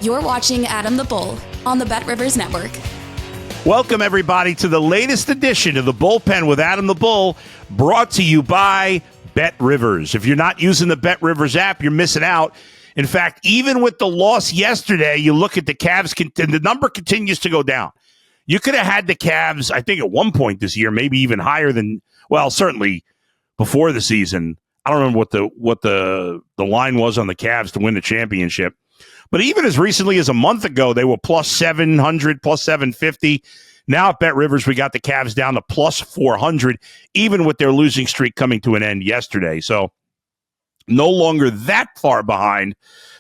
You're watching Adam the Bull on the Bet Rivers Network. Welcome, everybody, to the latest edition of the Bullpen with Adam the Bull, brought to you by Bet Rivers. If you're not using the Bet Rivers app, you're missing out. In fact, even with the loss yesterday, you look at the Cavs, and the number continues to go down. You could have had the Cavs, I think, at one point this year, maybe even higher than, well, certainly before the season. I don't remember what the line was on the Cavs to win the championship. But even as recently as a month ago, they were plus 700, plus 750. Now at Bet Rivers, we got the Cavs down to plus 400, even with their losing streak coming to an end yesterday. So no longer that far behind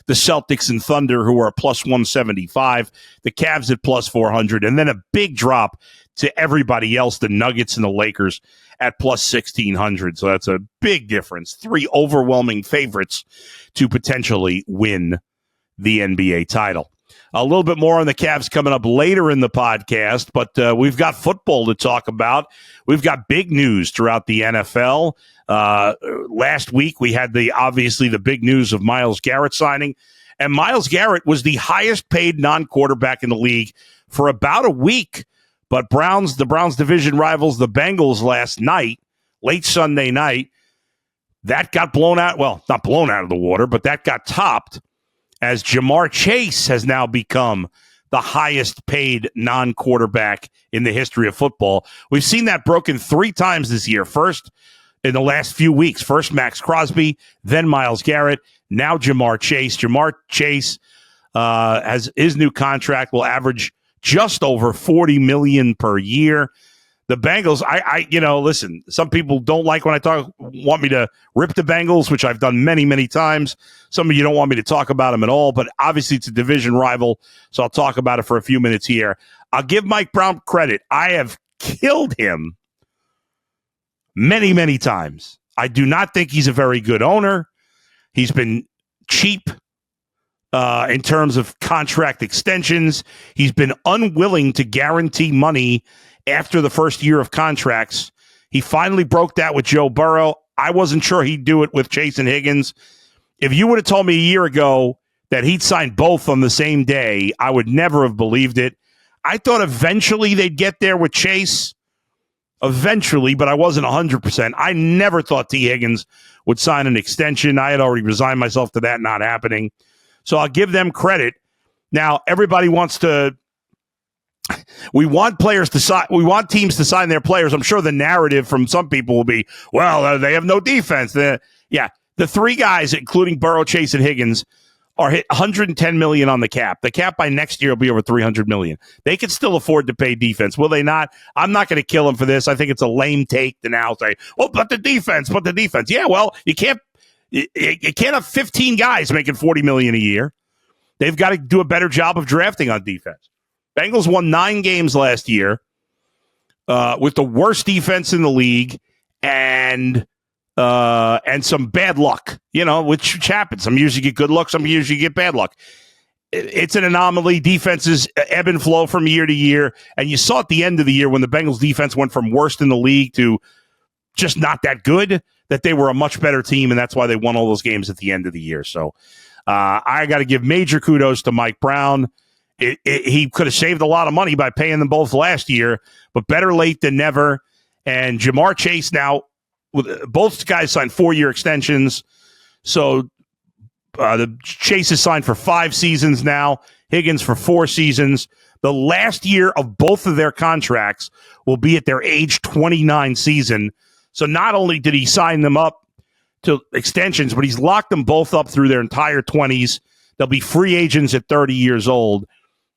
the Celtics and Thunder, who are plus 175, the Cavs at plus 400, and then a big drop to everybody else, the Nuggets and the Lakers at plus 1,600. So that's a big difference. Three overwhelming favorites to potentially win the NBA title. A little bit more on the Cavs coming up later in the podcast, but we've got football to talk about. We've got big news throughout the NFL. Last week, we had obviously the big news of Myles Garrett signing, and Myles Garrett was the highest paid non-quarterback in the league for about a week. But the Browns division rivals, the Bengals, last night, late Sunday night, that got blown out. Well, not blown out of the water, but that got topped, as Jamar Chase has now become the highest paid non-quarterback in the history of football. We've seen that broken 3 times this year. First, in the last few weeks, first Max Crosby, then Myles Garrett, now Jamar Chase. Jamar Chase has his new contract will average just over $40 million per year. The Bengals, listen, some people don't like when I want me to rip the Bengals, which I've done many, many times. Some of you don't want me to talk about them at all, but obviously it's a division rival, so I'll talk about it for a few minutes here. I'll give Mike Brown credit. I have killed him many, many times. I do not think he's a very good owner. He's been cheap in terms of contract extensions. He's been unwilling to guarantee money after the first year of contracts. He finally broke that with Joe Burrow. I wasn't sure he'd do it with Chase and Higgins. If you would have told me a year ago that he'd sign both on the same day, I would never have believed it. I thought eventually they'd get there with Chase. Eventually, but I wasn't 100%. I never thought T. Higgins would sign an extension. I had already resigned myself to that not happening. So I'll give them credit. Now, everybody wants to... We want players to sign. We want teams to sign their players. I'm sure the narrative from some people will be, well, they have no defense. The 3 guys, including Burrow, Chase, and Higgins, are hit $110 million on the cap. The cap by next year will be over $300 million. They can still afford to pay defense, will they not? I'm not going to kill them for this. I think it's a lame take to now say, "Oh, but the defense." Yeah, well, you can't have 15 guys making $40 million a year. They've got to do a better job of drafting on defense. Bengals won 9 games last year with the worst defense in the league and some bad luck, which happens. Some years you get good luck, some years you get bad luck. It's an anomaly. Defenses ebb and flow from year to year, and you saw at the end of the year when the Bengals defense went from worst in the league to just not that good, that they were a much better team, and that's why they won all those games at the end of the year. So I got to give major kudos to Mike Brown. He could have saved a lot of money by paying them both last year, but better late than never. And Jamar Chase now, both guys signed 4-year extensions. So the Chase is signed for 5 seasons now, Higgins for 4 seasons. The last year of both of their contracts will be at their age 29 season. So not only did he sign them up to extensions, but he's locked them both up through their entire 20s. They'll be free agents at 30 years old.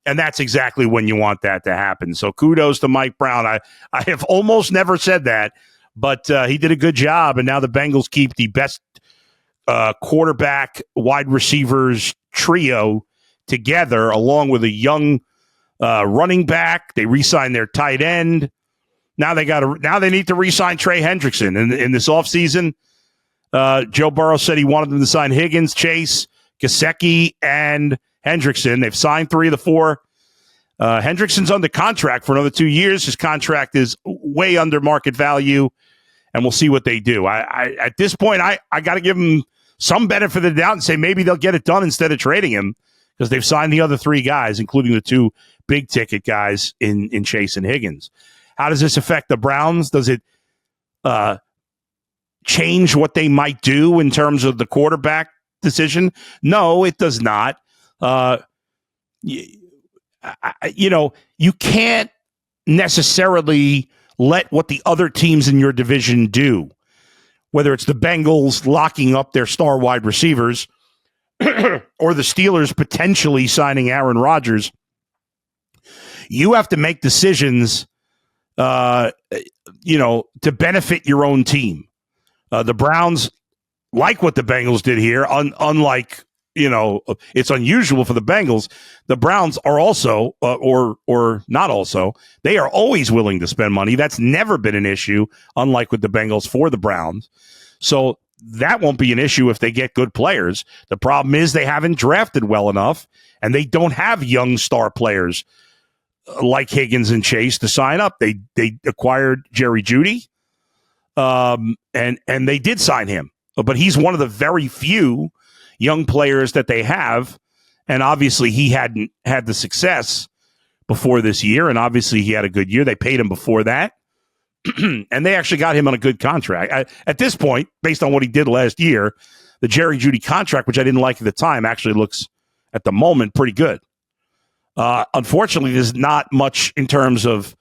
And that's exactly when you want that to happen. So kudos to Mike Brown. I have almost never said that, but he did a good job. And now the Bengals keep the best quarterback, wide receivers trio together, along with a young running back. They re-signed their tight end. Now they need to re-sign Trey Hendrickson in this offseason. Joe Burrow said he wanted them to sign Higgins, Chase, Gesicki, and Hendrickson. They've signed 3 of the 4. Hendrickson's under contract for another 2 years. His contract is way under market value, and we'll see what they do. I at this point, I got to give him some benefit of the doubt and say maybe they'll get it done instead of trading him, because they've signed the other three guys, including the two big ticket guys in Chase and Higgins. How does this affect the Browns? Does it change what they might do in terms of the quarterback decision? No, it does not. You can't necessarily let what the other teams in your division do, whether it's the Bengals locking up their star wide receivers or the Steelers potentially signing Aaron Rodgers. You have to make decisions, to benefit your own team. The Browns like what the Bengals did here, unlike, it's unusual for the Bengals. The Browns are also, or not also, they are always willing to spend money. That's never been an issue, unlike with the Bengals for the Browns. So that won't be an issue if they get good players. The problem is they haven't drafted well enough, and they don't have young star players like Higgins and Chase to sign up. They acquired Jerry Jeudy, and they did sign him, but he's one of the very few young players that they have, and obviously he hadn't had the success before this year, and obviously he had a good year. They paid him before that, and they actually got him on a good contract. At this point, based on what he did last year, the Jerry Jeudy contract, which I didn't like at the time, actually looks, at the moment, pretty good. Unfortunately, there's not much in terms of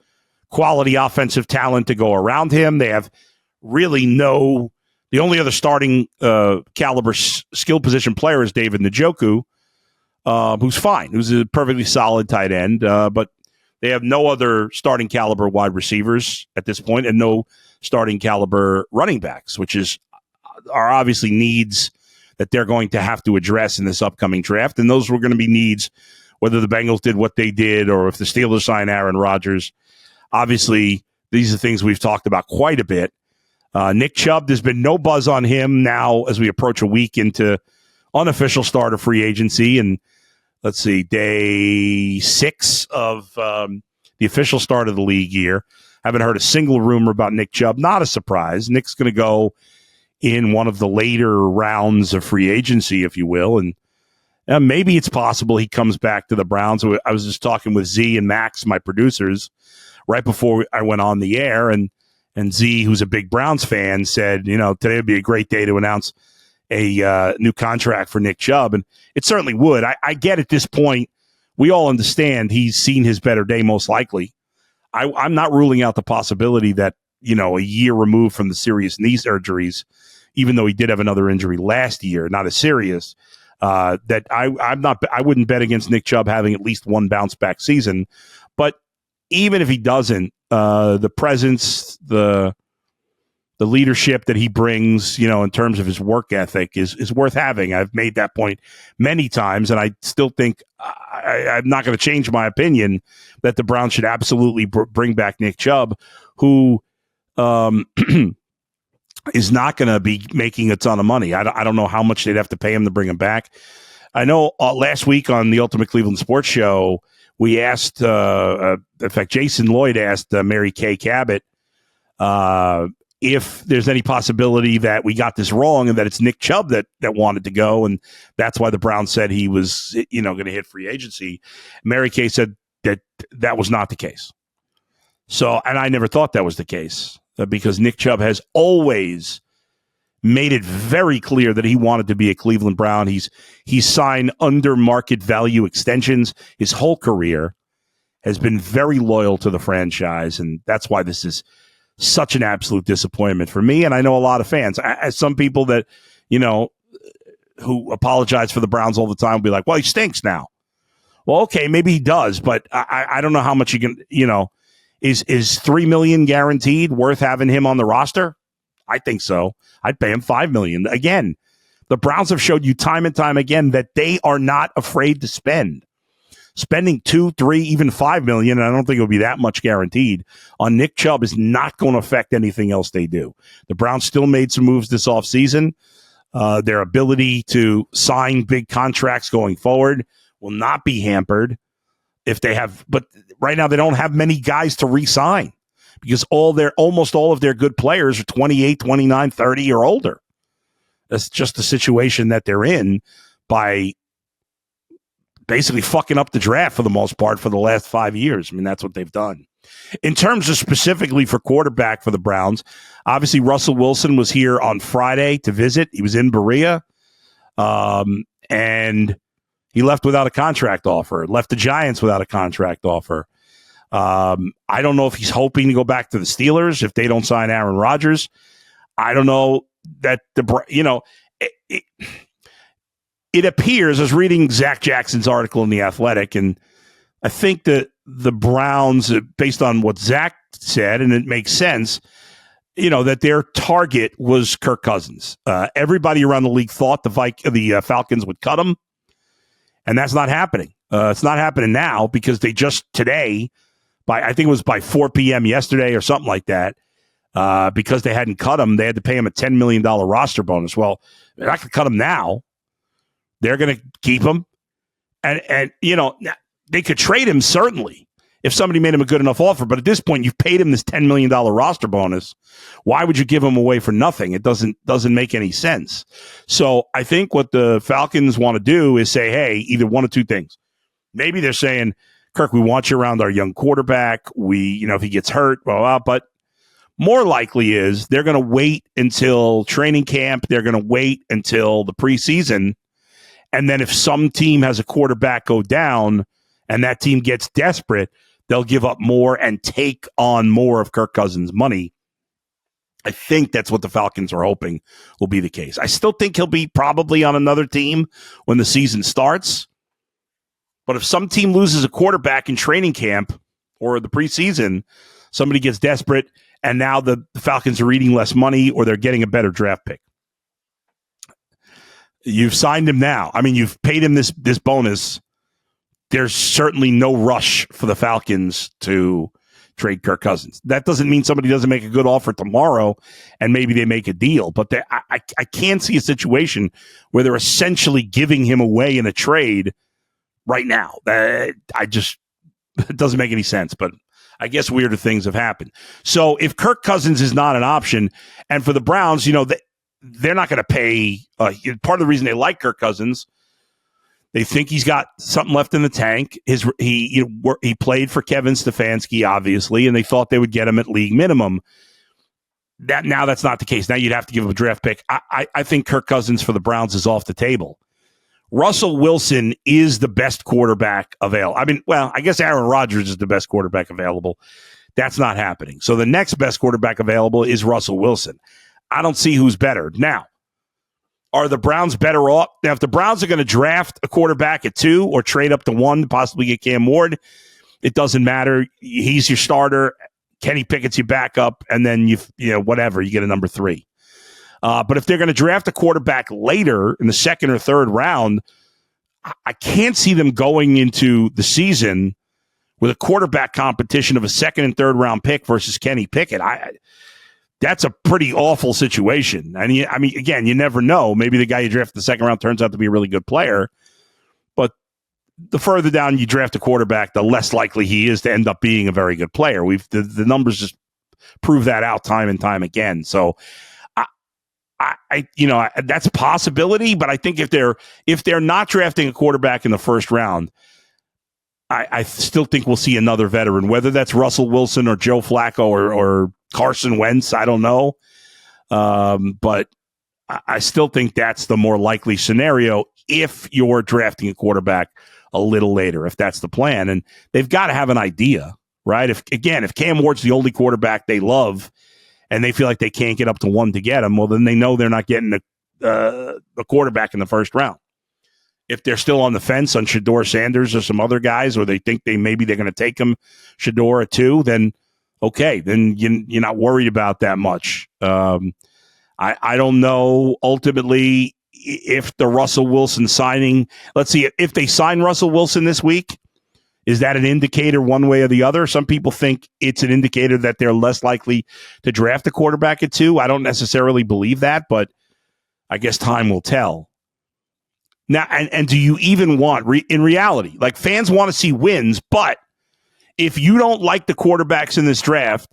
quality offensive talent to go around him. They have really the only other starting caliber skill position player is David Njoku, who's fine, who's a perfectly solid tight end, but they have no other starting caliber wide receivers at this point and no starting caliber running backs, which are obviously needs that they're going to have to address in this upcoming draft. And those were going to be needs, whether the Bengals did what they did or if the Steelers sign Aaron Rodgers. Obviously, these are things we've talked about quite a bit. Nick Chubb, there's been no buzz on him now as we approach a week into unofficial start of free agency. And let's see, day 6 of the official start of the league year. Haven't heard a single rumor about Nick Chubb. Not a surprise. Nick's going to go in one of the later rounds of free agency, if you will. And maybe it's possible he comes back to the Browns. I was just talking with Z and Max, my producers, right before I went on the air. And Z, who's a big Browns fan, said, today would be a great day to announce a new contract for Nick Chubb. And it certainly would. I get at this point, we all understand he's seen his better day most likely. I'm not ruling out the possibility that, a year removed from the serious knee surgeries, even though he did have another injury last year, not as serious, that I wouldn't bet against Nick Chubb having at least one bounce back season. But even if he doesn't, the presence, the leadership that he brings, in terms of his work ethic is worth having. I've made that point many times, and I still think I'm not going to change my opinion that the Browns should absolutely bring back Nick Chubb, who is not going to be making a ton of money. I don't know how much they'd have to pay him to bring him back. I know last week on the Ultimate Cleveland Sports Show, we asked, in fact, Jason Lloyd asked Mary Kay Cabot if there's any possibility that we got this wrong and that it's Nick Chubb that wanted to go, and that's why the Browns said he was, going to hit free agency. Mary Kay said that was not the case. So, and I never thought that was the case because Nick Chubb has always made it very clear that he wanted to be a Cleveland Brown. He's signed under market value extensions his whole career, has been very loyal to the franchise, and that's why this is such an absolute disappointment for me. And I know a lot of fans, as some people that, who apologize for the Browns all the time will be like, well, he stinks now. Well, okay, maybe he does, but I don't know how much you can, is $3 million guaranteed worth having him on the roster? I think so. I'd pay him $5 million. Again, the Browns have showed you time and time again that they are not afraid to spend. Spending $2, $3, even $5 million, and I don't think it'll be that much guaranteed, on Nick Chubb is not going to affect anything else they do. The Browns still made some moves this offseason. Their ability to sign big contracts going forward will not be hampered if they have, but right now they don't have many guys to re-sign because almost all of their good players are 28, 29, 30 or older. That's just the situation that they're in by basically fucking up the draft for the most part for the last 5 years. I mean, that's what they've done. In terms of specifically for quarterback for the Browns, obviously Russell Wilson was here on Friday to visit. He was in Berea, and he left without a contract offer, left the Giants without a contract offer. I don't know if he's hoping to go back to the Steelers if they don't sign Aaron Rodgers. I don't know that it appears, I was reading Zach Jackson's article in The Athletic, and I think that the Browns, based on what Zach said, and it makes sense, that their target was Kirk Cousins. Everybody around the league thought the Falcons would cut him, and that's not happening. It's not happening now because they just today, I think it was by 4 p.m. yesterday or something like that, because they hadn't cut him, they had to pay him a $10 million roster bonus. Well, they're not going to cut him now. They're going to keep him. And they could trade him, certainly, if somebody made him a good enough offer. But at this point, you've paid him this $10 million roster bonus. Why would you give him away for nothing? It doesn't make any sense. So I think what the Falcons want to do is say, hey, either one of two things. Maybe they're saying, Kirk, we want you around our young quarterback. If he gets hurt, blah, blah, blah. But more likely is they're going to wait until training camp. They're going to wait until the preseason. And then if some team has a quarterback go down and that team gets desperate, they'll give up more and take on more of Kirk Cousins' money. I think that's what the Falcons are hoping will be the case. I still think he'll be probably on another team when the season starts. But if some team loses a quarterback in training camp or the preseason, somebody gets desperate, and now the Falcons are eating less money or they're getting a better draft pick. You've signed him now. I mean, you've paid him this bonus. There's certainly no rush for the Falcons to trade Kirk Cousins. That doesn't mean somebody doesn't make a good offer tomorrow and maybe they make a deal. But I can't see a situation where they're essentially giving him away in a trade right now. It doesn't make any sense. But I guess weirder things have happened. So if Kirk Cousins is not an option, and for the Browns, they're not going to pay. Part of the reason they like Kirk Cousins, they think he's got something left in the tank. He played for Kevin Stefanski, obviously, and they thought they would get him at league minimum. That's not the case. Now you'd have to give him a draft pick. I think Kirk Cousins for the Browns is off the table. Russell Wilson is the best quarterback available. I guess Aaron Rodgers is the best quarterback available. That's not happening. So the next best quarterback available is Russell Wilson. I don't see who's better. Now, are the Browns better off? Now, if the Browns are going to draft a quarterback at 2 or trade up to 1 to possibly get Cam Ward, it doesn't matter. He's your starter. Kenny Pickett's your backup, and then you get a number 3. But if they're going to draft a quarterback later in the second or third round, I can't see them going into the season with a quarterback competition of a second and third round pick versus Kenny Pickett. That's a pretty awful situation. And again, you never know. Maybe the guy you draft in the second round turns out to be a really good player. But the further down you draft a quarterback, the less likely he is to end up being a very good player. The numbers just prove that out time and time again. So that's a possibility. But I think if they're not drafting a quarterback in the first round, I still think we'll see another veteran, whether that's Russell Wilson or Joe Flacco or Carson Wentz. I don't know. But I still think that's the more likely scenario if you're drafting a quarterback a little later, if that's the plan. And they've got to have an idea, right? If Cam Ward's the only quarterback they love and they feel like they can't get up to 1 to get him, well, then they know they're not getting the quarterback in the first round. If they're still on the fence on Shedeur Sanders or some other guys, or they think they're going to take him Shedeur at 2, then okay, then you're not worried about that much. I don't know ultimately if the Russell Wilson signing, let's see, if they sign Russell Wilson this week, is that an indicator one way or the other? Some people think it's an indicator that they're less likely to draft a quarterback at 2. I don't necessarily believe that, but I guess time will tell. Now, and do you even want, in reality, like fans want to see wins, but if you don't like the quarterbacks in this draft,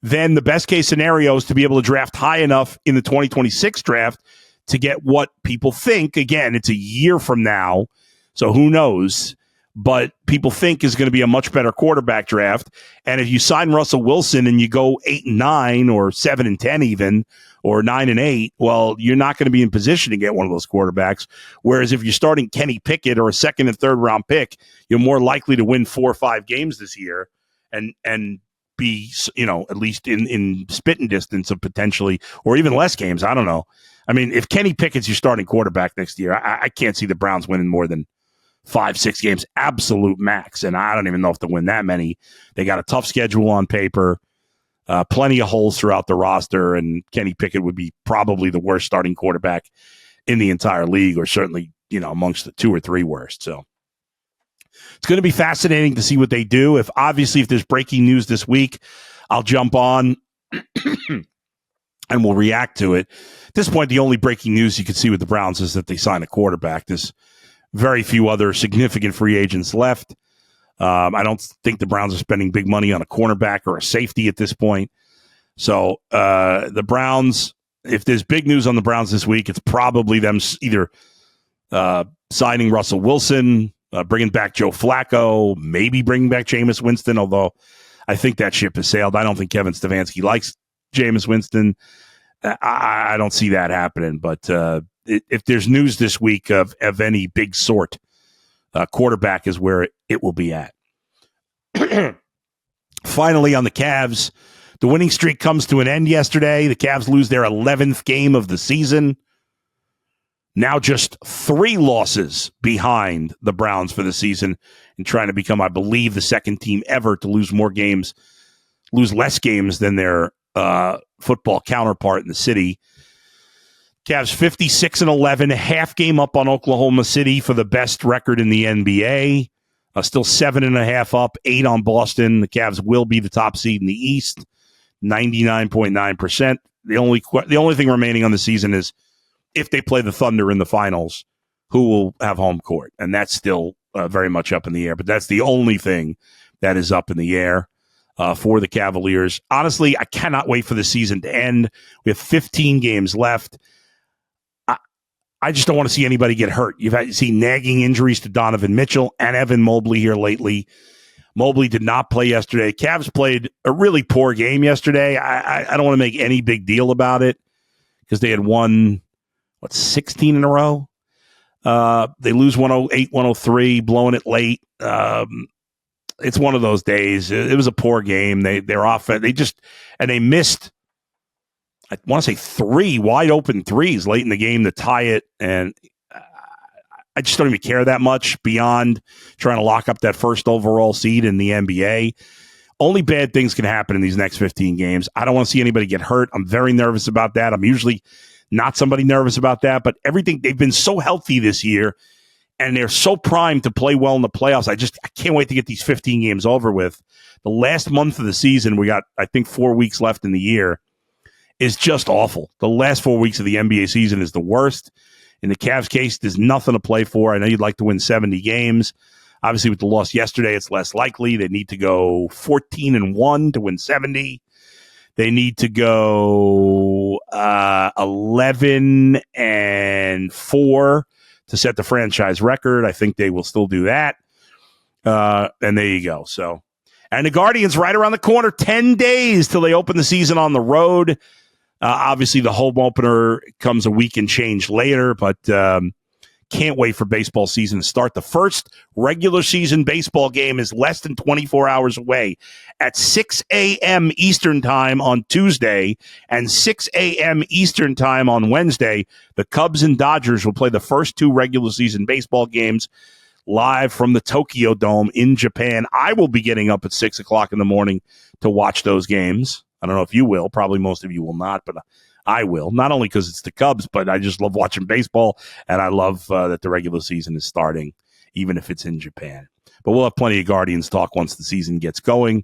then the best case scenario is to be able to draft high enough in the 2026 draft to get what people think. Again, it's a year from now, so who knows? but people think is going to be a much better quarterback draft. And if you sign Russell Wilson and you go 8-9 or 7-10 even, or 9-8, well, you're not going to be in position to get one of those quarterbacks. Whereas if you're starting Kenny Pickett or a second and third round pick, you're more likely to win 4 or 5 games this year and be, at least in spitting distance of potentially, or even less games. I don't know. I mean, if Kenny Pickett's your starting quarterback next year, I can't see the Browns winning more than 5-6 games, absolute max. And I don't even know if they'll win that many. They got a tough schedule on paper. Plenty of holes throughout the roster, and Kenny Pickett would be probably the worst starting quarterback in the entire league, or certainly, amongst the 2 or 3 worst. So it's going to be fascinating to see what they do. If there's breaking news this week, I'll jump on and we'll react to it. At this point, the only breaking news you can see with the Browns is that they signed a quarterback. There's very few other significant free agents left. I don't think the Browns are spending big money on a cornerback or a safety at this point. So the Browns, if there's big news on the Browns this week, it's probably them either signing Russell Wilson, bringing back Joe Flacco, maybe bringing back Jameis Winston, although I think that ship has sailed. I don't think Kevin Stefanski likes Jameis Winston. I don't see that happening. But if there's news this week of any big sort, quarterback is where it will be at. Finally, on the Cavs, the winning streak comes to an end yesterday. The Cavs lose their 11th game of the season. Now just 3 losses behind the Browns for the season, and trying to become, I believe, the second team ever to lose less games than their football counterpart in the city. Cavs 56-11, half game up on Oklahoma City for the best record in the NBA. Still 7.5 up, 8 on Boston. The Cavs will be the top seed in the East, 99.9%. The only thing remaining on the season is if they play the Thunder in the finals, who will have home court, and that's still very much up in the air. But that's the only thing that is up in the air for the Cavaliers. Honestly, I cannot wait for the season to end. We have 15 games left. I just don't want to see anybody get hurt. You've seen nagging injuries to Donovan Mitchell and Evan Mobley here lately. Mobley did not play yesterday. Cavs played a really poor game yesterday. I don't want to make any big deal about it because they had won, 16 in a row? They lose 108-103, blowing it late. It's one of those days. It was a poor game. They're off. They missed, I want to say 3 wide open threes late in the game to tie it. And I just don't even care that much beyond trying to lock up that first overall seed in the NBA. Only bad things can happen in these next 15 games. I don't want to see anybody get hurt. I'm very nervous about that. I'm usually not somebody nervous about that, but they've been so healthy this year and they're so primed to play well in the playoffs. I can't wait to get these 15 games over with. The last month of the season, we got, I think, 4 weeks left in the year, is just awful. The last 4 weeks of the NBA season is the worst. In the Cavs case, there's nothing to play for. I know you'd like to win 70 games. Obviously, with the loss yesterday, it's less likely. They need to go 14-1 to win 70. They need to go 11-4 to set the franchise record. I think they will still do that. And there you go. So, and the Guardians right around the corner, 10 days till they open the season on the road. Obviously, the home opener comes a week and change later, but can't wait for baseball season to start. The first regular season baseball game is less than 24 hours away at 6 a.m. Eastern time on Tuesday and 6 a.m. Eastern time on Wednesday. The Cubs and Dodgers will play the first 2 regular season baseball games live from the Tokyo Dome in Japan. I will be getting up at 6 o'clock in the morning to watch those games. I don't know if you will. Probably most of you will not, but I will. Not only because it's the Cubs, but I just love watching baseball, and I love that the regular season is starting, even if it's in Japan. But we'll have plenty of Guardians talk once the season gets going,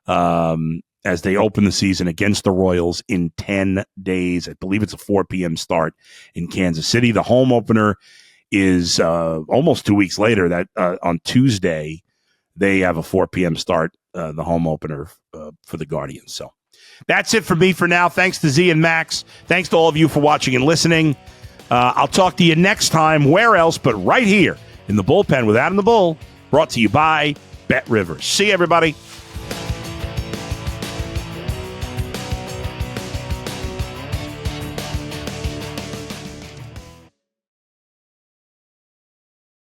as they open the season against the Royals in 10 days. I believe it's a 4 p.m. start in Kansas City. The home opener is almost 2 weeks later. That on Tuesday, they have a 4 p.m. start, the home opener for the Guardians. So that's it for me for now. Thanks to Z and Max. Thanks to all of you for watching and listening. I'll talk to you next time. Where else but right here in the bullpen with Adam the Bull. brought to you by Bet Rivers. See you, everybody.